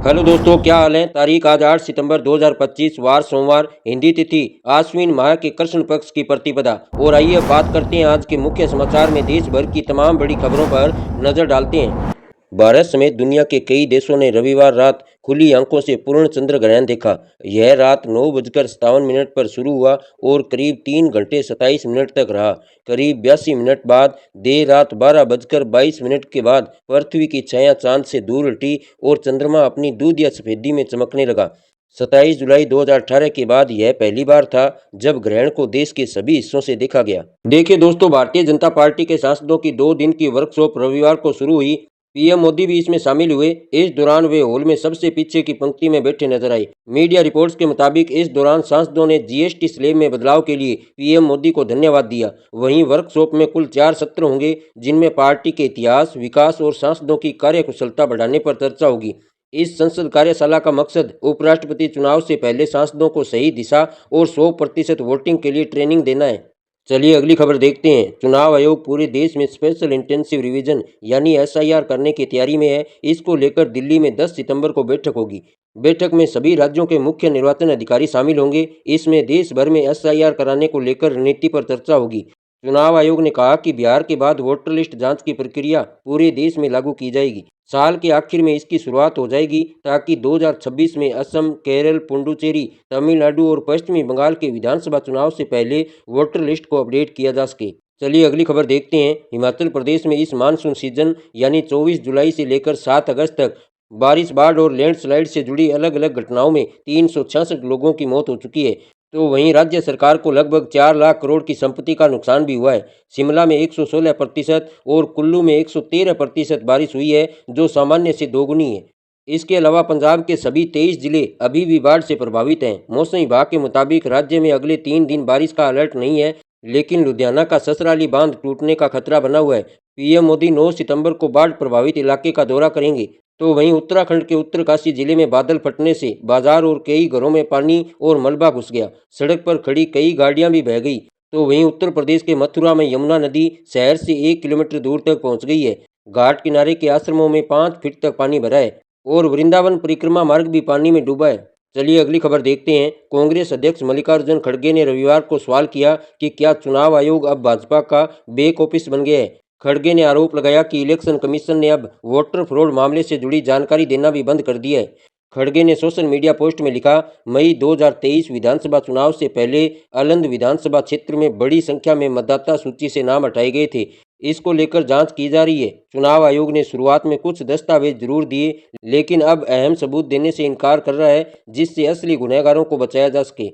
Hello दोस्तों, क्या हाल है। तारीख आज 8 सितंबर 2025, वार सोमवार, हिंदी तिथि आश्विन माह के कृष्ण पक्ष की प्रतिपदा। और आइए अब बात करते हैं आज के मुख्य समाचार में देश भर की तमाम बड़ी खबरों पर नजर डालते हैं। भारत समेत दुनिया के कई देशों ने रविवार रात खुली आंखों से पूर्ण चंद्र ग्रहण देखा। यह रात 9:57 पर शुरू हुआ और करीब 3 घंटे 27 मिनट तक रहा। करीब 82 मिनट बाद देर रात 12:22 के बाद पृथ्वी की छाया चांद से दूर हटी और चंद्रमा अपनी दूधिया सफेदी में चमकने लगा। 27 जुलाई 2018 के बाद यह पहली बार था जब ग्रहण को देश के सभी हिस्सों से देखा गया। देखिए दोस्तों, भारतीय जनता पार्टी के सांसदों की 2 दिन की वर्कशॉप रविवार को शुरू हुई। पीएम मोदी भी इसमें शामिल हुए। इस दौरान वे हॉल में सबसे पीछे की पंक्ति में बैठे नजर आए। मीडिया रिपोर्ट्स के मुताबिक इस दौरान सांसदों ने जीएसटी स्लैब में बदलाव के लिए पीएम मोदी को धन्यवाद दिया। वहीं वर्कशॉप में कुल 4 सत्र होंगे, जिनमें पार्टी के इतिहास, विकास और सांसदों की कार्यकुशलता बढ़ाने पर चर्चा होगी। इस संसद कार्यशाला का मकसद उपराष्ट्रपति चुनाव से पहले सांसदों को सही दिशा और 100% वोटिंग के लिए ट्रेनिंग देना है। चलिए अगली खबर देखते हैं। चुनाव आयोग पूरे देश में स्पेशल इंटेंसिव रिवीजन यानी एसआईआर करने की तैयारी में है। इसको लेकर दिल्ली में 10 सितंबर को बैठक होगी। बैठक में सभी राज्यों के मुख्य निर्वाचन अधिकारी शामिल होंगे। इसमें देश भर में एसआईआर कराने को लेकर रणनीति पर चर्चा होगी। चुनाव आयोग ने कहा कि बिहार के बाद वोटर लिस्ट जांच की प्रक्रिया पूरे देश में लागू की जाएगी। साल के आखिर में इसकी शुरुआत हो जाएगी ताकि 2026 में असम, केरल, पुडुचेरी, तमिलनाडु और पश्चिमी बंगाल के विधानसभा चुनाव से पहले वोटर लिस्ट को अपडेट किया जा सके। चलिए अगली खबर देखते हैं। हिमाचल प्रदेश में इस मानसून सीजन यानी 24 जुलाई से लेकर 7 अगस्त तक बारिश, बाढ़ और लैंडस्लाइड से जुड़ी अलग अलग घटनाओं में 366 लोगों की मौत हो चुकी है। तो वहीं राज्य सरकार को लगभग 4 लाख करोड़ की संपत्ति का नुकसान भी हुआ है। शिमला में 116% और कुल्लू में 113% बारिश हुई है, जो सामान्य से दोगुनी है। इसके अलावा पंजाब के सभी 23 जिले अभी भी बाढ़ से प्रभावित हैं। मौसम विभाग के मुताबिक राज्य में अगले 3 दिन बारिश का अलर्ट नहीं है, लेकिन लुधियाना का ससराली बांध टूटने का खतरा बना हुआ है। पीएम मोदी 9 सितंबर को बाढ़ प्रभावित इलाके का दौरा करेंगे। तो वहीं उत्तराखंड के उत्तरकाशी जिले में बादल फटने से बाजार और कई घरों में पानी और मलबा घुस गया। सड़क पर खड़ी कई गाड़ियां भी बह गई। तो वहीं उत्तर प्रदेश के मथुरा में यमुना नदी शहर से 1 किलोमीटर दूर तक पहुंच गई है। घाट किनारे के आश्रमों में 5 फीट तक पानी भरा है और वृंदावन परिक्रमा मार्ग भी पानी में डूबा है। चलिए अगली खबर देखते हैं। कांग्रेस अध्यक्ष मल्लिकार्जुन खड़गे ने रविवार को सवाल किया कि क्या चुनाव आयोग अब भाजपा का बैक ऑफिस बन गया है। खड़गे ने आरोप लगाया कि इलेक्शन कमीशन ने अब वोटर फ्रॉड मामले से जुड़ी जानकारी देना भी बंद कर दिया है। खड़गे ने सोशल मीडिया पोस्ट में लिखा, मई 2023 विधानसभा चुनाव से पहले अलंद विधानसभा क्षेत्र में बड़ी संख्या में मतदाता सूची से नाम हटाए गए थे। इसको लेकर जांच की जा रही है। चुनाव आयोग ने शुरुआत में कुछ दस्तावेज जरूर दिए, लेकिन अब अहम सबूत देने से इनकार कर रहा है, जिससे असली गुनहगारों को बचाया जा सके।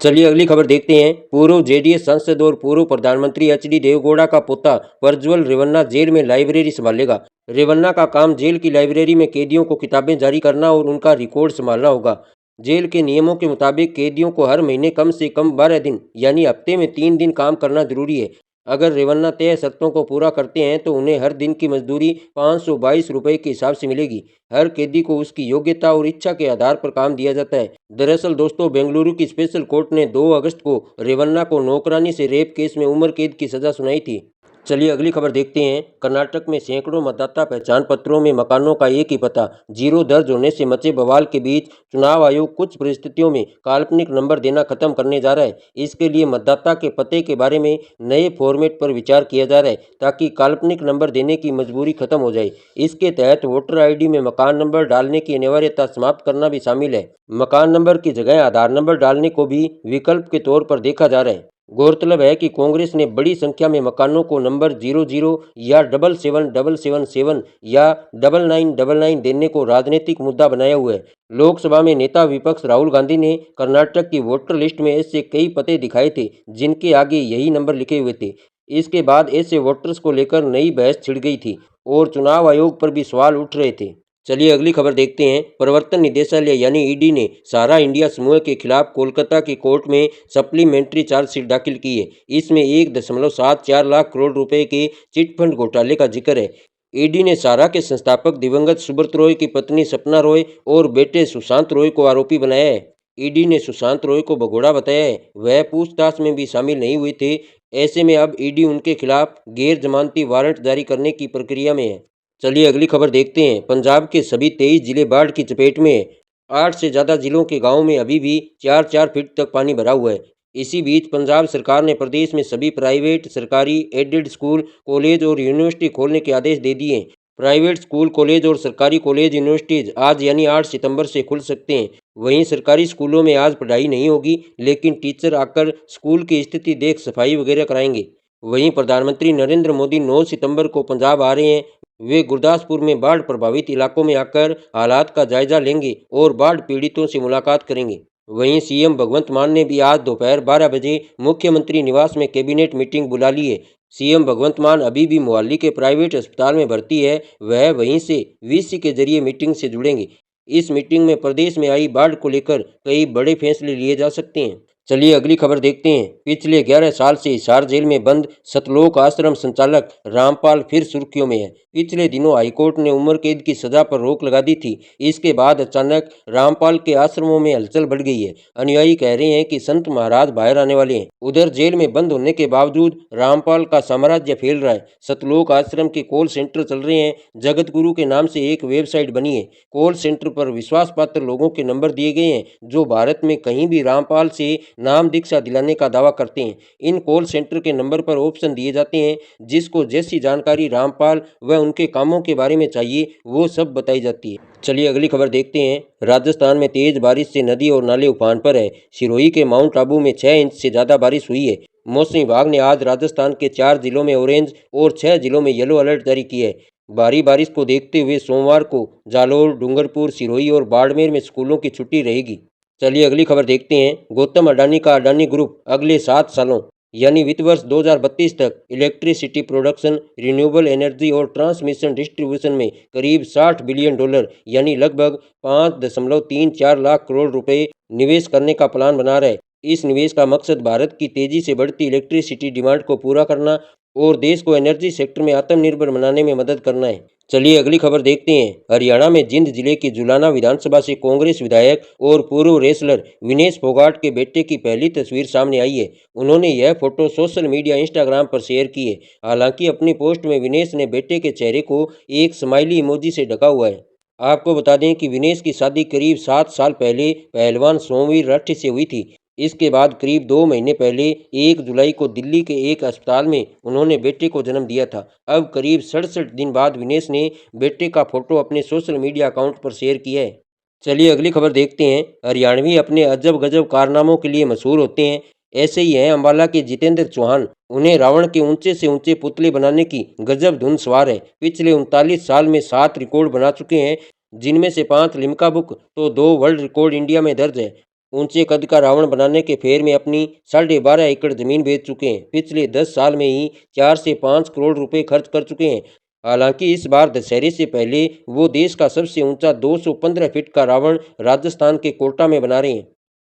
चलिए अगली खबर देखते हैं। पूर्व जेडीएस सांसद और पूर्व प्रधानमंत्री एचडी देवगौड़ा का पोता प्रज्वल रेवन्ना जेल में लाइब्रेरी संभालेगा। रेवन्ना का काम जेल की लाइब्रेरी में कैदियों को किताबें जारी करना और उनका रिकॉर्ड संभालना होगा। जेल के नियमों के मुताबिक कैदियों को हर महीने कम से कम 12 दिन यानी हफ्ते में 3 दिन काम करना जरूरी है। अगर रेवन्ना तय शर्तों को पूरा करते हैं तो उन्हें हर दिन की मजदूरी 522 रुपये के हिसाब से मिलेगी। हर कैदी को उसकी योग्यता और इच्छा के आधार पर काम दिया जाता है। दरअसल दोस्तों, बेंगलुरु की स्पेशल कोर्ट ने 2 अगस्त को रेवन्ना को नौकरानी से रेप केस में उम्र कैद की सजा सुनाई थी। चलिए अगली खबर देखते हैं। कर्नाटक में सैकड़ों मतदाता पहचान पत्रों में मकानों का एक ही पता जीरो दर्ज होने से मचे बवाल के बीच चुनाव आयोग कुछ परिस्थितियों में काल्पनिक नंबर देना खत्म करने जा रहा है। इसके लिए मतदाता के पते के बारे में नए फॉर्मेट पर विचार किया जा रहा है, ताकि काल्पनिक नंबर देने की मजबूरी खत्म हो जाए। इसके तहत वोटर आईडी में मकान नंबर डालने की अनिवार्यता समाप्त करना भी शामिल है। मकान नंबर की जगह आधार नंबर डालने को भी विकल्प के तौर पर देखा जा रहा है। गौरतलब है कि कांग्रेस ने बड़ी संख्या में मकानों को नंबर 00 या 77777 या 9999 देने को राजनीतिक मुद्दा बनाया हुआ है। लोकसभा में नेता विपक्ष राहुल गांधी ने कर्नाटक की वोटर लिस्ट में ऐसे कई पते दिखाए थे जिनके आगे यही नंबर लिखे हुए थे। इसके बाद ऐसे वोटर्स को लेकर नई बहस छिड़ गई थी और चुनाव आयोग पर भी सवाल उठ रहे थे। चलिए अगली खबर देखते हैं। प्रवर्तन निदेशालय यानी ईडी ने सारा इंडिया समूह के खिलाफ कोलकाता की कोर्ट में सप्लीमेंट्री चार्जशीट दाखिल की है। इसमें 1.74 लाख करोड़ रुपए के चिटफंड घोटाले का जिक्र है। ईडी ने सारा के संस्थापक दिवंगत सुब्रत रॉय की पत्नी सपना रॉय और बेटे सुशांत रॉय को आरोपी बनाया है। ईडी ने सुशांत रॉय को भगोड़ा बताया है, वह पूछताछ में भी शामिल नहीं हुए थे। ऐसे में अब ईडी उनके खिलाफ गैर जमानती वारंट जारी करने की प्रक्रिया में है। चलिए अगली खबर देखते हैं। पंजाब के सभी 23 जिले बाढ़ की चपेट में हैं। 8 से ज़्यादा जिलों के गांव में अभी भी 4-4 फीट तक पानी भरा हुआ है। इसी बीच पंजाब सरकार ने प्रदेश में सभी प्राइवेट, सरकारी, एडेड स्कूल, कॉलेज और यूनिवर्सिटी खोलने के आदेश दे दिए हैं। प्राइवेट स्कूल, कॉलेज और सरकारी कॉलेज, यूनिवर्सिटीज आज यानी 8 सितंबर से खुल सकते हैं। वहीं सरकारी स्कूलों में आज पढ़ाई नहीं होगी, लेकिन टीचर आकर स्कूल की स्थिति देख सफाई वगैरह कराएंगे। वहीं प्रधानमंत्री नरेंद्र मोदी 9 सितंबर को पंजाब आ रहे हैं। वे गुरदासपुर में बाढ़ प्रभावित इलाकों में आकर हालात का जायजा लेंगे और बाढ़ पीड़ितों से मुलाकात करेंगे। वहीं सीएम भगवंत मान ने भी आज दोपहर 12 बजे मुख्यमंत्री निवास में कैबिनेट मीटिंग बुला ली है। सीएम भगवंत मान अभी भी मोहाली के प्राइवेट अस्पताल में भर्ती है। वह वहीं से वीसी के जरिए मीटिंग से जुड़ेंगे। इस मीटिंग में प्रदेश में आई बाढ़ को लेकर कई बड़े फैसले लिए जा सकते हैं। चलिए अगली खबर देखते हैं। पिछले 11 साल से हिसार जेल में बंद सतलोक आश्रम संचालक रामपाल फिर सुर्खियों में है। पिछले दिनों हाईकोर्ट ने उम्र कैद की सजा पर रोक लगा दी थी। इसके बाद अचानक रामपाल के आश्रमों में हलचल बढ़ गई है। अनुयायी कह रहे हैं कि संत महाराज बाहर आने वाले हैं। उधर जेल में बंद होने के बावजूद रामपाल का साम्राज्य फैल रहा है। सतलोक आश्रम के कॉल सेंटर चल रहे हैं। जगत गुरु के नाम से एक वेबसाइट बनी है। कॉल सेंटर पर विश्वास पात्र लोगों के नंबर दिए गए हैं जो भारत में कहीं भी रामपाल से नाम दीक्षा दिलाने का दावा करते हैं। इन कॉल सेंटर के नंबर पर ऑप्शन दिए जाते हैं, जिसको जैसी जानकारी रामपाल व उनके कामों के बारे में चाहिए वो सब बताई जाती है। चलिए अगली खबर देखते हैं। राजस्थान में तेज बारिश से नदी और नाले उफान पर है। सिरोही के माउंट आबू में 6 इंच से ज़्यादा बारिश हुई है। मौसम विभाग ने आज राजस्थान के 4 जिलों में ऑरेंज और 6 जिलों में येलो अलर्ट जारी किया है। भारी बारिश को देखते हुए सोमवार को जालोर, डूंगरपुर, सिरोही और बाड़मेर में स्कूलों की छुट्टी रहेगी। चलिए अगली खबर देखते हैं। गौतम अडानी का अडानी ग्रुप अगले 7 सालों यानी वित्त वर्ष 2032 तक इलेक्ट्रिसिटी प्रोडक्शन, रिन्यूएबल एनर्जी और ट्रांसमिशन डिस्ट्रीब्यूशन में करीब $60 बिलियन यानी लगभग 5.34 लाख करोड़ रुपए निवेश करने का प्लान बना रहा है। इस निवेश का मकसद भारत की तेजी से बढ़ती इलेक्ट्रिसिटी डिमांड को पूरा करना और देश को एनर्जी सेक्टर में आत्मनिर्भर बनाने में मदद करना है। चलिए अगली खबर देखते हैं। हरियाणा में जिंद जिले की जुलाना विधानसभा से कांग्रेस विधायक और पूर्व रेसलर विनेश फोगाट के बेटे की पहली तस्वीर सामने आई है। उन्होंने यह फोटो सोशल मीडिया इंस्टाग्राम पर शेयर की है। हालांकि अपनी पोस्ट में विनेश ने बेटे के चेहरे को एक स्माइली इमोजी से ढका हुआ है। आपको बता दें कि विनेश की शादी करीब 7 साल पहले पहलवान सोमवीर राठी से हुई थी। इसके बाद करीब 2 महीने पहले 1 जुलाई को दिल्ली के एक अस्पताल में उन्होंने बेटे को जन्म दिया था। अब करीब 67 दिन बाद विनेश ने बेटे का फोटो अपने सोशल मीडिया अकाउंट पर शेयर किया है। चलिए अगली खबर देखते हैं। हरियाणवी अपने अजब गजब कारनामों के लिए मशहूर होते हैं। ऐसे ही हैं अम्बाला के जितेंद्र चौहान। उन्हें रावण के ऊंचे से ऊंचे पुतले बनाने की गजब धुन सवार है। पिछले 39 साल में 7 रिकॉर्ड बना चुके हैं, जिनमें से 5 लिम्का बुक तो 2 वर्ल्ड रिकॉर्ड इंडिया में दर्ज है। ऊंचे कद का रावण बनाने के फेर में अपनी 12.5 एकड़ जमीन बेच चुके हैं। पिछले 10 साल में ही 4 से 5 करोड़ रुपए खर्च कर चुके हैं। हालांकि इस बार दशहरे से पहले वो देश का सबसे ऊंचा 215 फीट का रावण राजस्थान के कोटा में बना रहे हैं।